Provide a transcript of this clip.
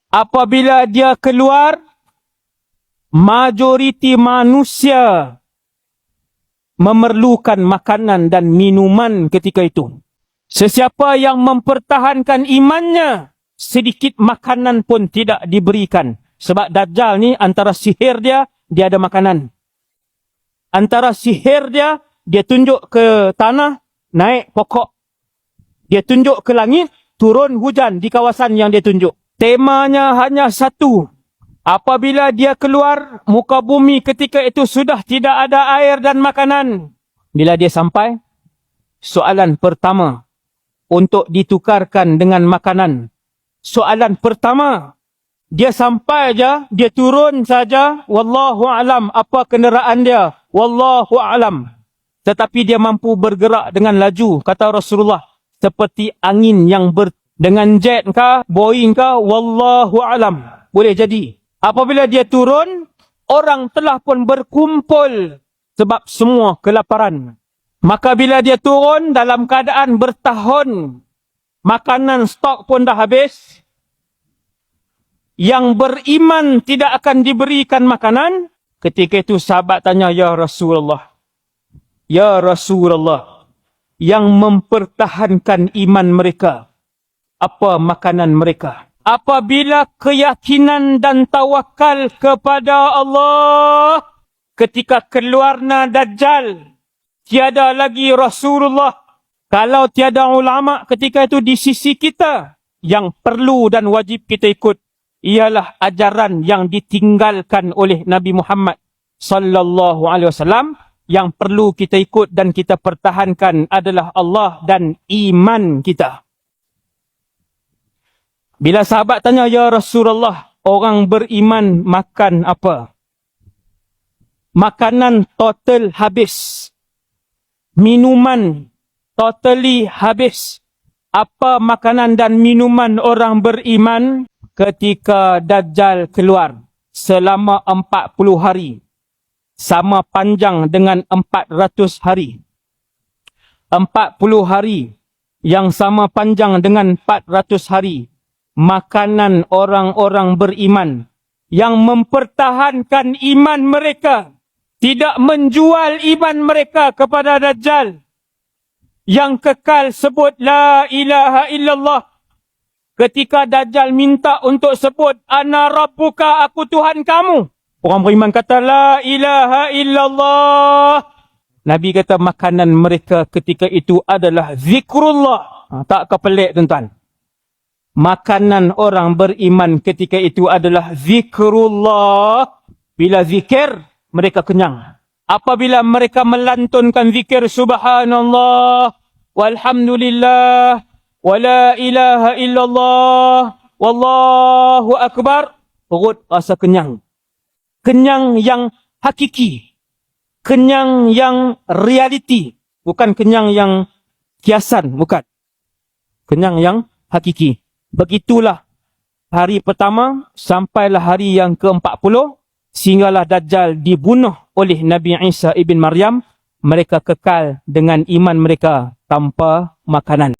apabila dia keluar, majoriti manusia memerlukan makanan dan minuman ketika itu. Sesiapa yang mempertahankan imannya, sedikit makanan pun tidak diberikan. Sebab Dajjal ni antara sihir dia ada makanan. Antara sihir dia tunjuk ke tanah, naik pokok. Dia tunjuk ke langit, turun hujan di kawasan yang dia tunjuk. Temanya hanya satu. Apabila dia keluar, muka bumi ketika itu sudah tidak ada air dan makanan. Bila dia sampai, soalan pertama untuk ditukarkan dengan makanan. Soalan pertama, dia sampai aja, dia turun saja, wallahu alam apa kenderaan dia, wallahu alam. Tetapi dia mampu bergerak dengan laju, kata Rasulullah, seperti angin yang dengan jet kah, Boeing kah, wallahu alam. Boleh jadi. Apabila dia turun, orang telah pun berkumpul sebab semua kelaparan. Maka bila dia turun dalam keadaan bertahun, makanan stok pun dah habis. Yang beriman tidak akan diberikan makanan. Ketika itu sahabat tanya, Ya Rasulullah, Ya Rasulullah, yang mempertahankan iman mereka, apa makanan mereka? Apabila keyakinan dan tawakal kepada Allah, ketika keluarna Dajjal, tiada lagi Rasulullah. Kalau tiada ulama ketika itu di sisi kita, yang perlu dan wajib kita ikut ialah ajaran yang ditinggalkan oleh Nabi Muhammad sallallahu alaihi wasallam. Yang perlu kita ikut dan kita pertahankan adalah Allah dan iman kita. Bila sahabat tanya, Ya Rasulullah, orang beriman makan apa? Makanan total habis. Minuman totally habis. Apa makanan dan minuman orang beriman ketika Dajjal keluar selama 40 hari? Sama panjang dengan 400 hari. 40 hari yang sama panjang dengan 400 hari. Makanan orang-orang beriman yang mempertahankan iman mereka, tidak menjual iman mereka kepada Dajjal, yang kekal sebut La ilaha illallah. Ketika Dajjal minta untuk sebut Ana Rabbuka, aku Tuhan kamu, orang beriman kata La ilaha illallah. Nabi kata makanan mereka ketika itu adalah zikrullah. Tak kepelik tuan-tuan. Makanan orang beriman ketika itu adalah zikrullah. Bila zikir, mereka kenyang. Apabila mereka melantunkan zikir subhanallah, walhamdulillah, wala ilaha illallah, wallahu akbar, perut rasa kenyang. Kenyang yang hakiki. Kenyang yang realiti. Bukan kenyang yang kiasan, bukan. Kenyang yang hakiki. Begitulah hari pertama sampailah hari yang ke-40 sehinggalah Dajjal dibunuh oleh Nabi Isa ibn Maryam. Mereka kekal dengan iman mereka tanpa makanan.